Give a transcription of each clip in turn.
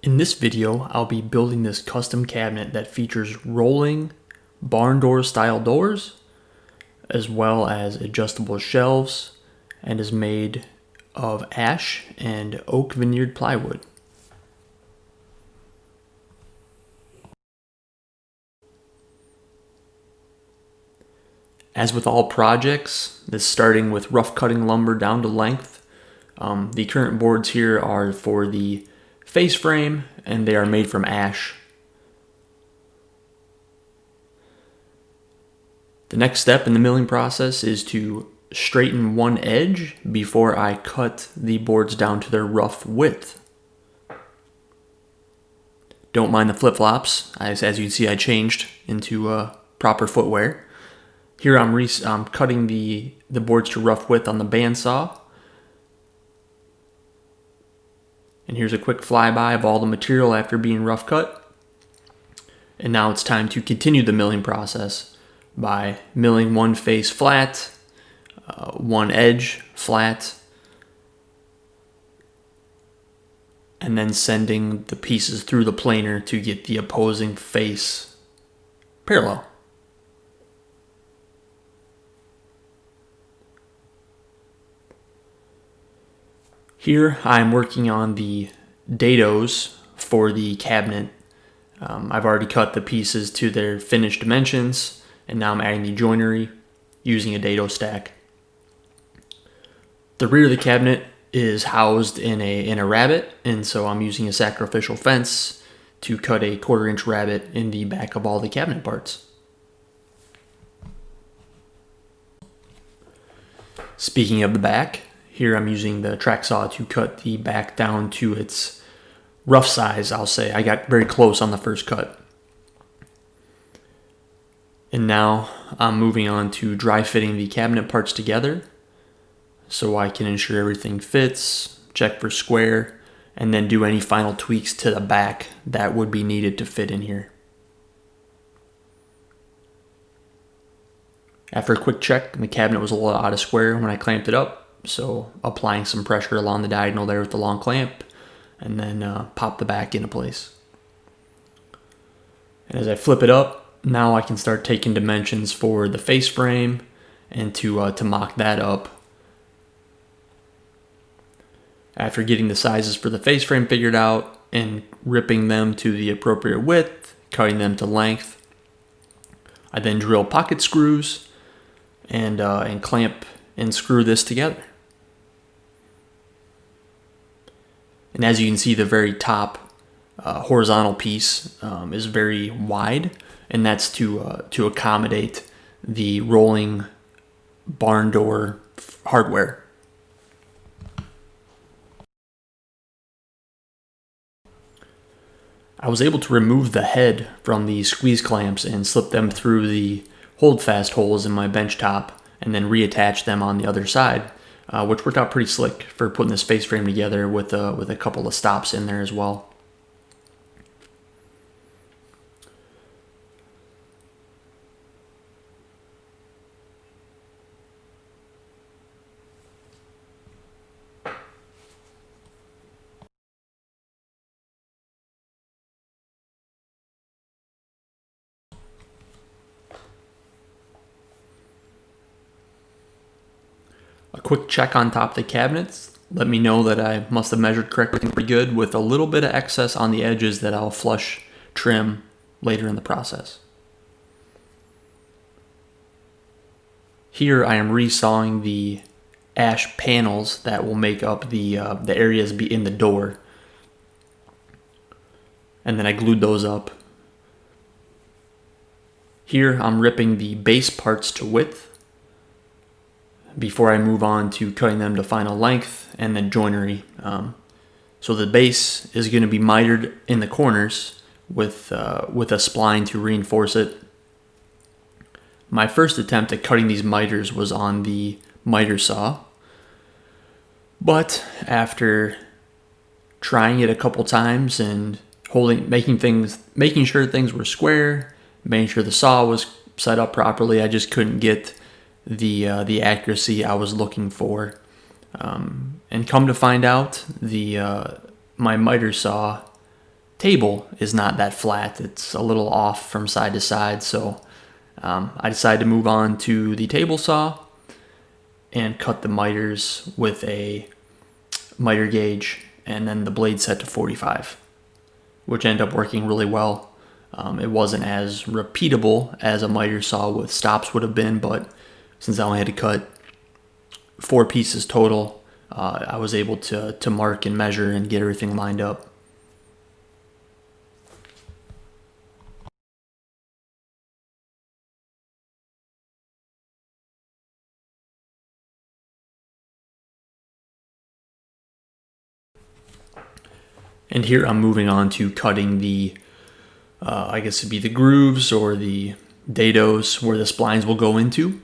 In this video, I'll be building this custom cabinet that features rolling barn door style doors, as well as adjustable shelves, and is made of ash and oak veneered plywood. As with all projects, this starting with rough cutting lumber down to length. The current boards here are for the face frame, and they are made from ash. The next step in the milling process is to straighten one edge before I cut the boards down to their rough width. Don't mind the flip-flops. As you can see, I changed into proper footwear. Here I'm cutting the boards to rough width on the bandsaw. And here's a quick flyby of all the material after being rough cut. And now it's time to continue the milling process by milling one face flat, one edge flat, and then sending the pieces through the planer to get the opposing face parallel. Here I'm working on the dados for the cabinet. I've already cut the pieces to their finished dimensions, and now I'm adding the joinery using a dado stack. The rear of the cabinet is housed in a rabbet, and so I'm using a sacrificial fence to cut a 1/4 inch rabbet in the back of all the cabinet parts. Speaking of the back, here I'm using the track saw to cut the back down to its rough size, I'll say. I got very close on the first cut. And now I'm moving on to dry fitting the cabinet parts together so I can ensure everything fits, check for square, and then do any final tweaks to the back that would be needed to fit in here. After a quick check, the cabinet was a little out of square when I clamped it up, so applying some pressure along the diagonal there with the long clamp, and then pop the back into place. And as I flip it up, now I can start taking dimensions for the face frame and to mock that up. After getting the sizes for the face frame figured out and ripping them to the appropriate width, cutting them to length, I then drill pocket screws and clamp and screw this together. And as you can see, the very top horizontal piece is very wide, and that's to accommodate the rolling barn door hardware. I was able to remove the head from the squeeze clamps and slip them through the holdfast holes in my bench top, and then reattach them on the other side, which worked out pretty slick for putting this face frame together with a couple of stops in there as well. A quick check on top of the cabinets let me know that I must have measured correctly pretty good, with a little bit of excess on the edges that I'll flush trim later in the process. Here I am resawing the ash panels that will make up the areas in the door, and then I glued those up. Here I'm ripping the base parts to width before I move on to cutting them to final length and then joinery. So the base is going to be mitered in the corners with a spline to reinforce it. My first attempt at cutting these miters was on the miter saw, but after trying it a couple times and making sure things were square, making sure the saw was set up properly, I just couldn't get the accuracy I was looking for. And come to find out, my miter saw table is not that flat. It's a little off from side to side, so I decided to move on to the table saw and cut the miters with a miter gauge, and then the blade set to 45, which ended up working really well. It wasn't as repeatable as a miter saw with stops would have been, but since I only had to cut 4 pieces total, I was able to mark and measure and get everything lined up. And here I'm moving on to cutting the, I guess it'd be the grooves or the dados where the splines will go into.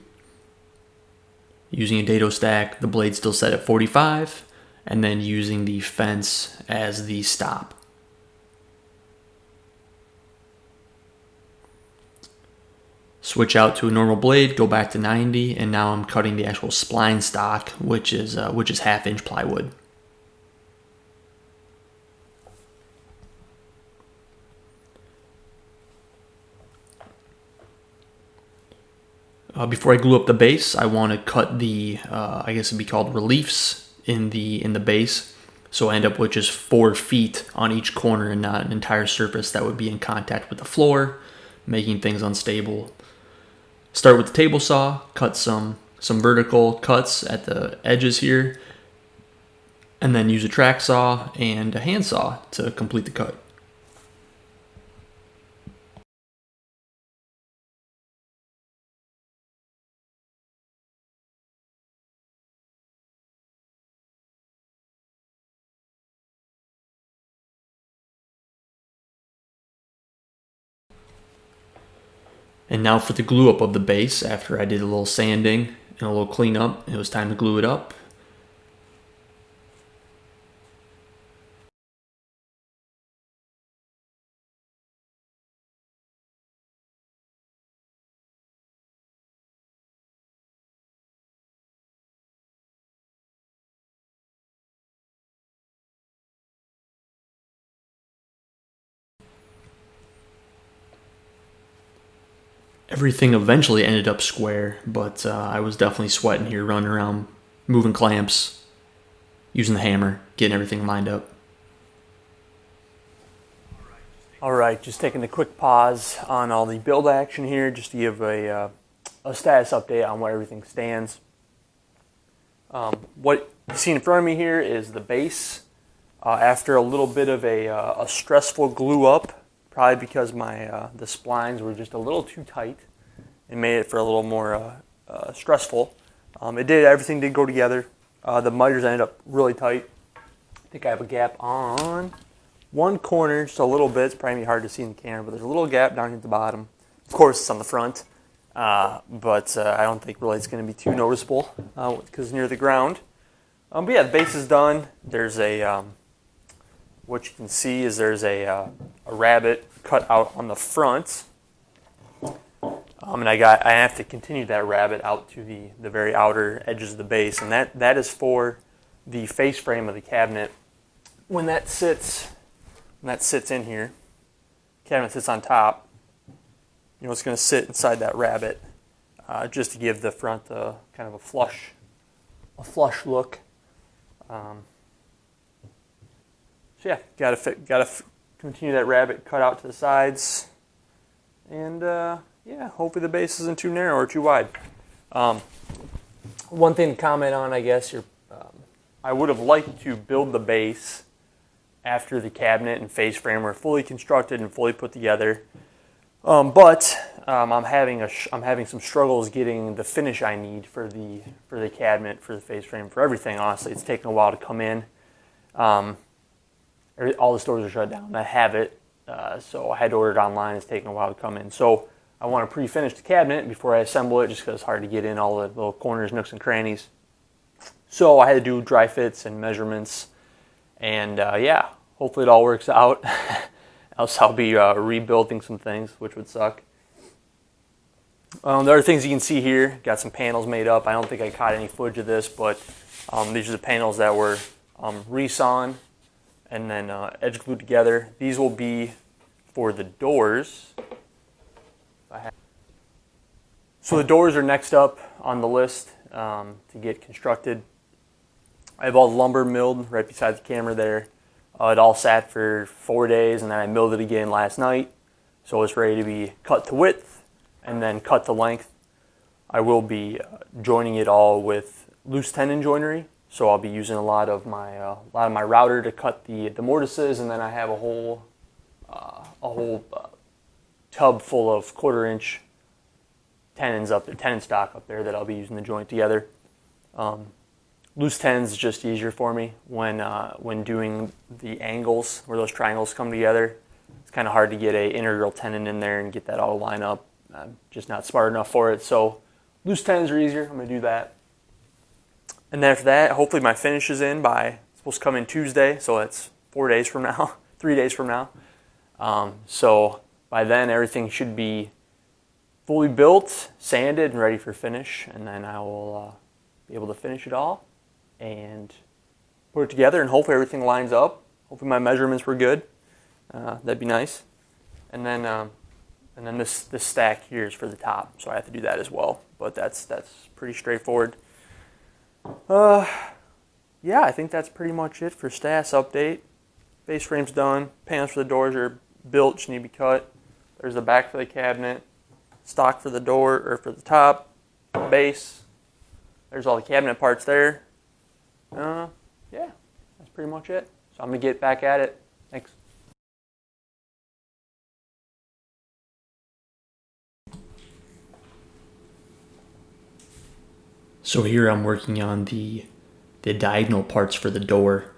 Using a dado stack, the blade still set at 45, and then using the fence as the stop. Switch out to a normal blade, go back to 90, and now I'm cutting the actual spline stock, which is 1/2-inch plywood. Before I glue up the base, I want to cut the, I guess it'd be called reliefs in the base. So I end up with just 4 feet on each corner and not an entire surface that would be in contact with the floor, making things unstable. Start with the table saw, cut some vertical cuts at the edges here, and then use a track saw and a hand saw to complete the cut. And now for the glue up of the base. After I did a little sanding and a little cleanup, it was time to glue it up. Everything eventually ended up square, but I was definitely sweating here, running around, moving clamps, using the hammer, getting everything lined up. All right, just taking a quick pause on all the build action here, just to give a status update on where everything stands. What you see in front of me here is the base. After a little bit of a stressful glue up, probably because the splines were just a little too tight. It made it for a little more stressful. Everything did go together. The miters ended up really tight. I think I have a gap on one corner, just a little bit. It's probably hard to see in the camera, but there's a little gap down at the bottom. Of course, it's on the front, but I don't think really it's going to be too noticeable because it's near the ground. But yeah, the base is done. There's what you can see is there's a rabbet cut out on the front. And I have to continue that rabbet out to the very outer edges of the base, and that is for the face frame of the cabinet. When that sits in here, cabinet sits on top. It's going to sit inside that rabbet, just to give the front kind of a flush look. So yeah, gotta continue that rabbet cut out to the sides, and yeah, hopefully the base isn't too narrow or too wide. One thing to comment on, I guess, I would have liked to build the base after the cabinet and face frame were fully constructed and fully put together, but I'm having some struggles getting the finish I need for the cabinet, for the face frame, for everything. Honestly, it's taken a while to come in. All the stores are shut down. I have it, so I had to order it online. It's taking a while to come in. So I want to pre-finish the cabinet before I assemble it, just because it's hard to get in all the little corners, nooks, and crannies. So I had to do dry fits and measurements, and yeah, hopefully it all works out. Else I'll be rebuilding some things, which would suck. The other things you can see here, got some panels made up. I don't think I caught any footage of this, but these are the panels that were resawn and then edge glued together. These will be for the doors. So the doors are next up on the list to get constructed. I have all the lumber milled right beside the camera there. It all sat for 4 days, and then I milled it again last night. So it's ready to be cut to width and then cut to length. I will be joining it all with loose tenon joinery. So I'll be using a lot of my router to cut the mortises, and then I have a whole tub full of 1/4-inch tenons up there, tenon stock up there that I'll be using to joint together. Loose tenons is just easier for me when doing the angles where those triangles come together. It's kind of hard to get a integral tenon in there and get that all line up. I'm just not smart enough for it. So loose tenons are easier. I'm going to do that. And then after that, hopefully my finish is in by, it's supposed to come in Tuesday, so that's 4 days from now, 3 days from now. So by then everything should be fully built, sanded, and ready for finish. And then I will be able to finish it all and put it together, and hopefully everything lines up. Hopefully my measurements were good. That'd be nice. And then this stack here is for the top, so I have to do that as well. But that's pretty straightforward. Yeah, I think that's pretty much it for status update. Base frame's done. Panels for the doors are built, just need to be cut. There's the back for the cabinet. Stock for the door, or for the top. Base. There's all the cabinet parts there. Yeah, that's pretty much it. So I'm going to get back at it. Thanks. So here I'm working on the diagonal parts for the door.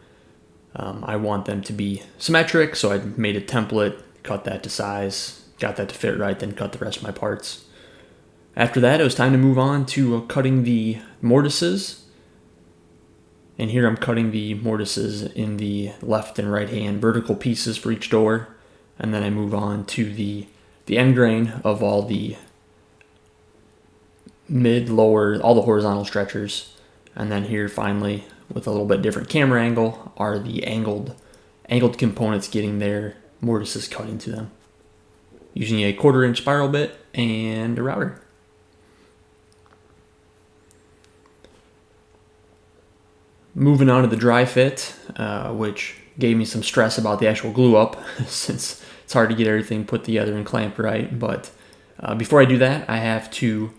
I want them to be symmetric, so I made a template, cut that to size, got that to fit right, then cut the rest of my parts. After that, it was time to move on to cutting the mortises. And here I'm cutting the mortises in the left and right hand vertical pieces for each door. And then I move on to the end grain of all the mid, lower, all the horizontal stretchers. And then here finally, with a little bit different camera angle, are the angled components getting their mortises cut into them, using a 1/4-inch spiral bit and a router. Moving on to the dry fit, which gave me some stress about the actual glue up, since it's hard to get everything put together and clamped right. But before I do that, I have to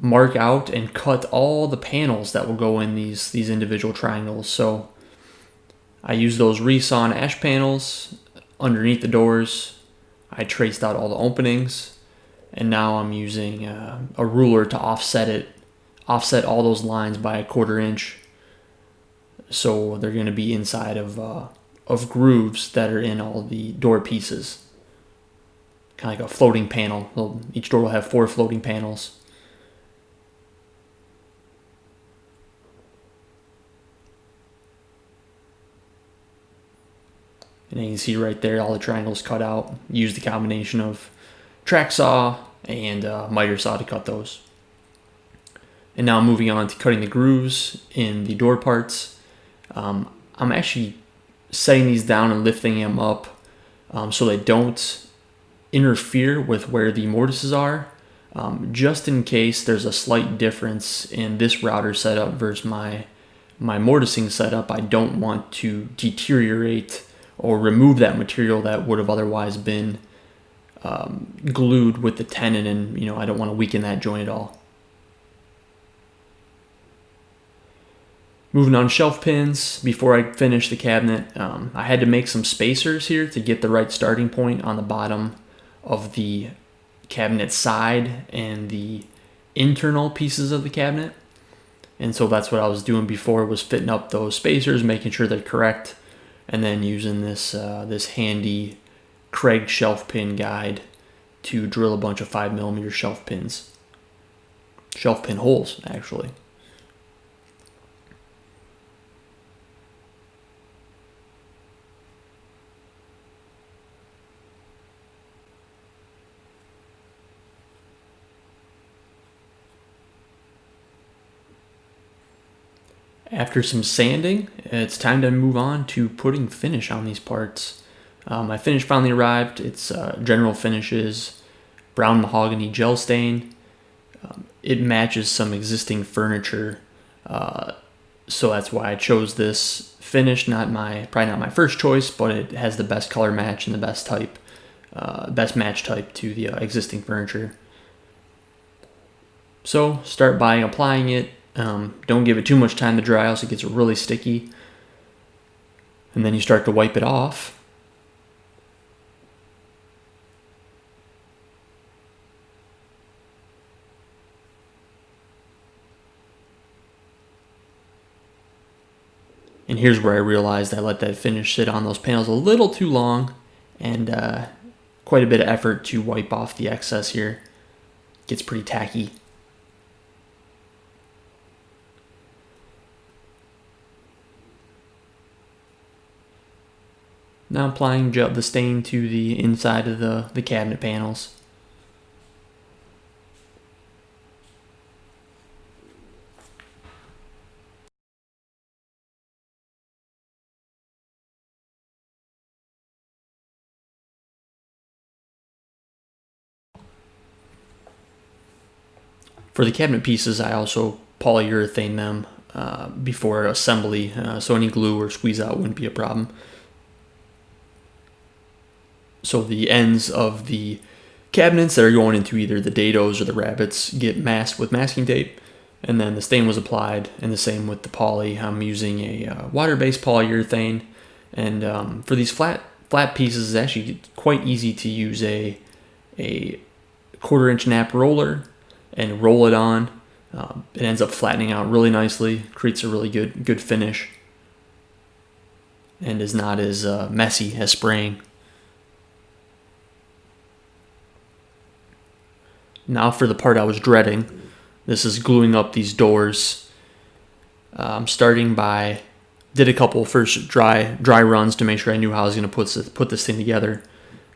mark out and cut all the panels that will go in these individual triangles. So I used those resawn ash panels underneath the doors. I traced out all the openings, and now I'm using a ruler to offset all those lines by a 1/4-inch. So they're going to be inside of grooves that are in all the door pieces. Kind of like a floating panel. Each door will have 4 floating panels. And you can see right there all the triangles cut out. Use the combination of track saw and miter saw to cut those. And now moving on to cutting the grooves in the door parts. I'm actually setting these down and lifting them up so they don't interfere with where the mortises are, just in case there's a slight difference in this router setup versus my mortising setup. I don't want to deteriorate or remove that material that would have otherwise been glued with the tenon, and I don't want to weaken that joint at all. Moving on to shelf pins, before I finish the cabinet, I had to make some spacers here to get the right starting point on the bottom of the cabinet side and the internal pieces of the cabinet. And so that's what I was doing before, was fitting up those spacers, making sure they're correct, and then using this handy Craig shelf pin guide to drill a bunch of 5mm shelf pins. Shelf pin holes, actually. After some sanding, it's time to move on to putting finish on these parts. My finish finally arrived. It's general finishes, brown mahogany gel stain. It matches some existing furniture, so that's why I chose this finish. Probably not my first choice, but it has the best color match and the best match type to the existing furniture. So start by applying it. Don't give it too much time to dry, else it gets really sticky. And then you start to wipe it off. And here's where I realized I let that finish sit on those panels a little too long, and quite a bit of effort to wipe off the excess here. It gets pretty tacky. Now applying the stain to the inside of the cabinet panels. For the cabinet pieces, I also polyurethane them before assembly, so any glue or squeeze out wouldn't be a problem. So the ends of the cabinets that are going into either the dados or the rabbets get masked with masking tape, and then the stain was applied, and the same with the poly. I'm using a water-based polyurethane, and for these flat pieces, it's actually quite easy to use a 1/4-inch nap roller and roll it on. It ends up flattening out really nicely, creates a really good finish, and is not as messy as spraying. Now for the part I was dreading. This is gluing up these doors. I'm starting by did a couple first dry runs to make sure I knew how I was going to put this thing together.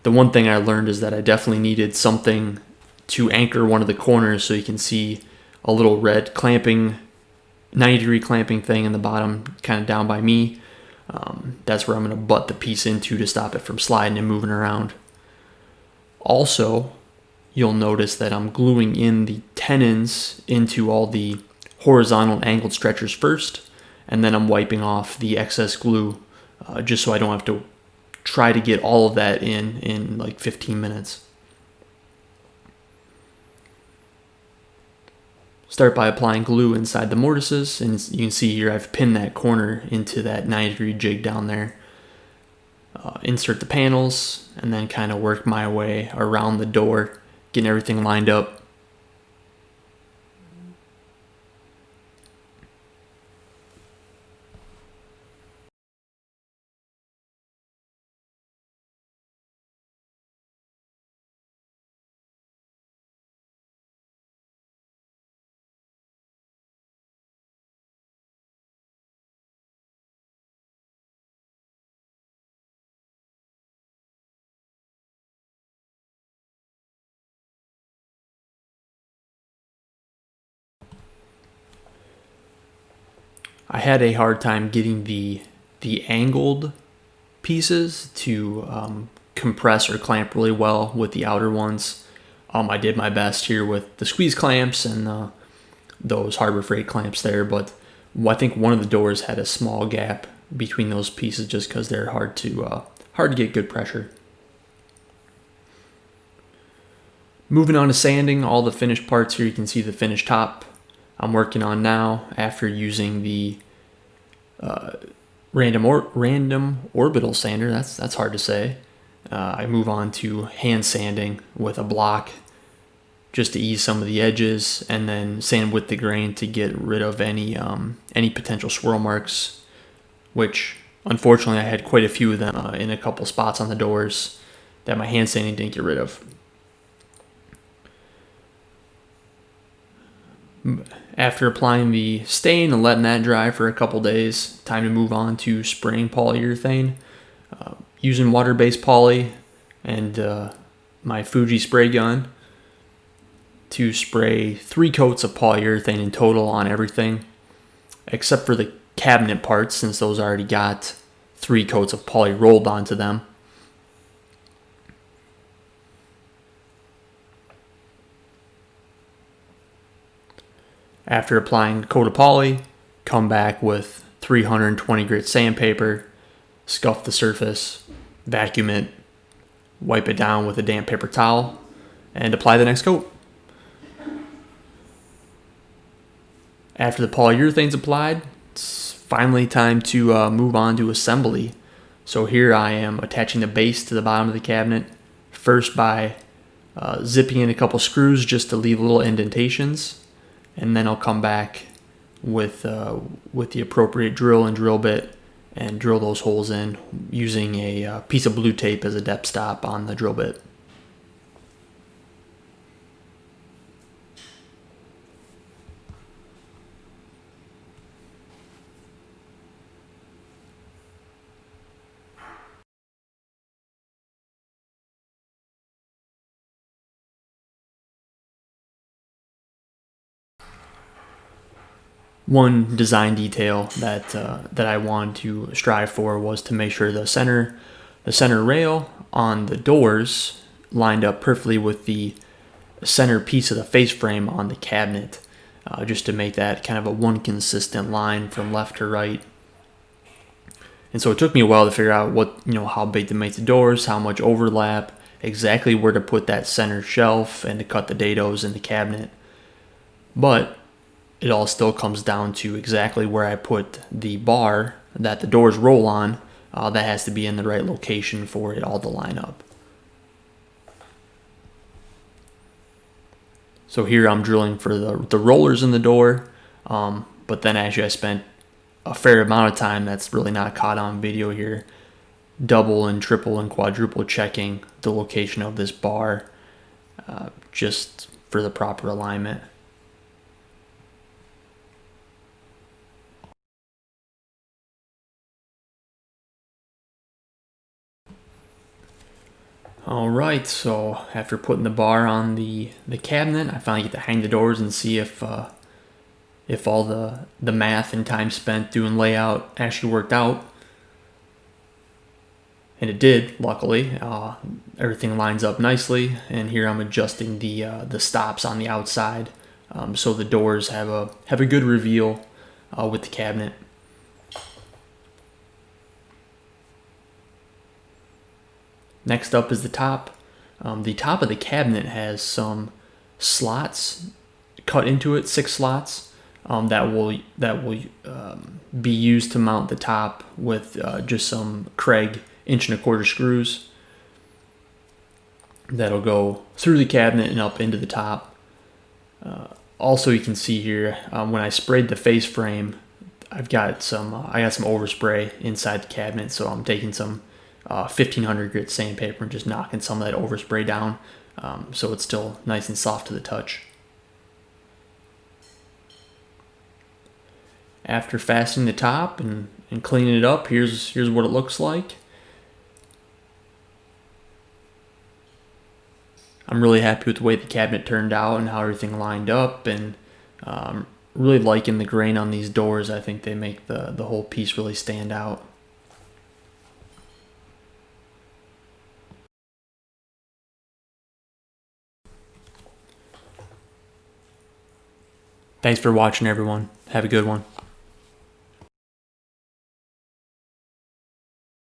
The one thing I learned is that I definitely needed something to anchor one of the corners, so you can see a little red clamping, 90-degree clamping thing in the bottom, kind of down by me. That's where I'm going to butt the piece into to stop it from sliding and moving around. Also, you'll notice that I'm gluing in the tenons into all the horizontal and angled stretchers first, and then I'm wiping off the excess glue, just so I don't have to try to get all of that in like 15 minutes. Start by applying glue inside the mortises, and you can see here I've pinned that corner into that 90-degree jig down there. Insert the panels, and then kind of work my way around the door, getting everything lined up. I had a hard time getting the angled pieces to compress or clamp really well with the outer ones. I did my best here with the squeeze clamps and those Harbor Freight clamps there, but I think one of the doors had a small gap between those pieces just because they're hard to get good pressure. Moving on to sanding all the finished parts here, you can see the finished top I'm working on now after using the random orbital sander. That's hard to say. I move on to hand sanding with a block just to ease some of the edges, and then sand with the grain to get rid of any potential swirl marks, which unfortunately I had quite a few of them in a couple spots on the doors that my hand sanding didn't get rid of. After applying the stain and letting that dry for a couple days, time to move on to spraying polyurethane. Using water-based poly and my Fuji spray gun to spray 3 coats of polyurethane in total on everything, except for the cabinet parts, since those already got 3 coats of poly rolled onto them. After applying a coat of poly, come back with 320 grit sandpaper, scuff the surface, vacuum it, wipe it down with a damp paper towel, and apply the next coat. After the polyurethane's applied, it's finally time to move on to assembly. So here I am attaching the base to the bottom of the cabinet, first by zipping in a couple screws just to leave little indentations, and then I'll come back with the appropriate drill and drill bit and drill those holes in using a piece of blue tape as a depth stop on the drill bit. One design detail that I wanted to strive for was to make sure the center rail on the doors lined up perfectly with the center piece of the face frame on the cabinet, just to make that kind of a one consistent line from left to right. And so it took me a while to figure out how big to make the doors, how much overlap, exactly where to put that center shelf, and to cut the dados in the cabinet. But it all still comes down to exactly where I put the bar that the doors roll on. That has to be in the right location for it all to line up. So here I'm drilling for the rollers in the door, but then actually I spent a fair amount of time that's really not caught on video here, double and triple and quadruple checking the location of this bar just for the proper alignment. Alright, so after putting the bar on the cabinet, I finally get to hang the doors and see if all the math and time spent doing layout actually worked out. And it did, luckily. Everything lines up nicely, and here I'm adjusting the stops on the outside so the doors have a good reveal with the cabinet. Next up is the top. The top of the cabinet has some slots cut into it, 6 slots that will be used to mount the top with just some Kreg 1.25" screws. That'll go through the cabinet and up into the top. Also, you can see here when I sprayed the face frame, I got some overspray inside the cabinet, so I'm taking some 1500 grit sandpaper and just knocking some of that overspray down so it's still nice and soft to the touch. After fastening the top and cleaning it up, here's what it looks like. I'm really happy with the way the cabinet turned out and how everything lined up, and really liking the grain on these doors. I think they make the whole piece really stand out. Thanks for watching, everyone. Have a good one.